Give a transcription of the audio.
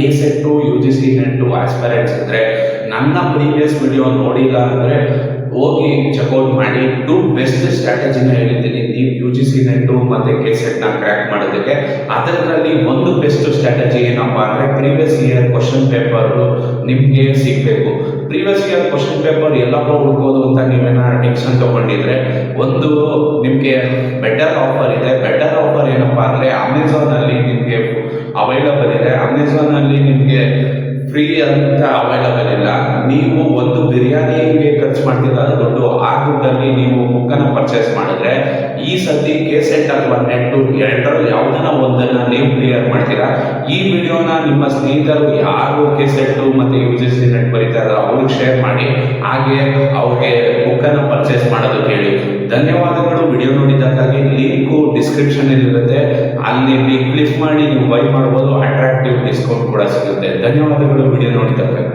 KSET UGC net ಆಸ್ಪೈರೆಂಟ್ಸ್ ಇದ್ರೆ ನನ್ನ previous video ನೋಡಿಲ್ಲ ಅಂದರೆ ಹೋಗಿ ಚೆಕ್ಔಟ್ ಮಾಡಿ. 2 ಬೆಸ್ಟ್ ಸ್ಟ್ರಾಟಜಿನ ಹೇಳಿದ್ದೀನಿ ನೀವು UGC ನೆಟ್ ಮತ್ತು ಕೆಸೆಟ್ನ ಕ್ರ್ಯಾಕ್ ಮಾಡೋದಕ್ಕೆ. ಅದರಲ್ಲಿ ಒಂದು ಬೆಸ್ಟ್ ಸ್ಟ್ರಾಟಜಿ ಏನಪ್ಪ ಅಂದರೆ ಪ್ರೀವಿಯಸ್ ಇಯರ್ ಕ್ವಶನ್ ಪೇಪರ್ ನಿಮಗೆ ಸಿಗಬೇಕು. ಪ್ರೀವಿಯಸ್ ಇಯರ್ ಕ್ವಶನ್ ಪೇಪರ್ ಎಲ್ಲಪ್ಪ ಹುಡ್ಕೋದು ಅಂತ ನೀವೇನಾದ್ರು ಟೆನ್ಷನ್ ತಗೊಂಡಿದ್ರೆ ಒಂದು ನಿಮಗೆ ಬೆಟರ್ ಆಫರ್ ಇದೆ. ಬೆಟರ್ ಆಫರ್ ಏನಪ್ಪ ಅಂದರೆ ಅಮೆಝಾನಲ್ಲಿ ನಿಮಗೆ ಅವೈಲಬಲ್ ಇದೆ. ಅಮೆಝಾನಲ್ಲಿ ನಿಮಗೆ ಫ್ರೀ ಅಂತ ಅವೈಲಬಲ್ ಇಲ್ಲ. ನೀವು ಒಂದು ಬಿರಿಯಾನಿಗೆ ಖರ್ಚು ಮಾಡ್ತಿದ್ದ ದುಡ್ಡು, ಆ ದುಡ್ಡಲ್ಲಿ ನೀವು ಬುಕ್ಕನ್ನು ಪರ್ಚೇಸ್ ಮಾಡಿದ್ರೆ ಈ ಸತಿ ಕೆಸೆಟ್ ಅಥವಾ ನೆಟ್ ಎರಡರಲ್ಲಿ ಯಾವುದನ್ನ ಒಂದನ್ನ ನೀವು ಕ್ಲಿಯರ್ ಮಾಡ್ತೀರಾ. ಈ ವಿಡಿಯೋನ ನಿಮ್ಮ ಸ್ನೇಹಿತರು ಯಾರು ಕೆಸೆಟ್ ಮತ್ತು UGC ನೆಟ್ ಬರೀತಾರೋ ಅವ್ರಿಗೆ ಶೇರ್ ಮಾಡಿ, ಹಾಗೆ ಅವ್ರಿಗೆ ಬುಕ್ಕನ್ನು ಪರ್ಚೇಸ್ ಮಾಡೋದು ಹೇಳಿ. ಧನ್ಯವಾದಗಳು ವಿಡಿಯೋ ನೋಡಿದ್ದಕ್ಕಾಗಿ. ಲಿಂಕು ಡಿಸ್ಕ್ರಿಪ್ಷನ್ ಇರುತ್ತೆ, ಅಲ್ಲಿ ಲಿಂಕ್ ಕ್ಲಿಕ್ ಮಾಡಿ ನೀವು ಬೈ ಮಾಡ್ಬೋದು. ಅಟ್ರಾಕ್ಟಿವ್ ಡಿಸ್ಕೌಂಟ್ ಕೂಡ ಸಿಗುತ್ತೆ. ಧನ್ಯವಾದಗಳು ವಿಡಿಯೋ ನೋಡಿದ್ದಕ್ಕಾಗಿ.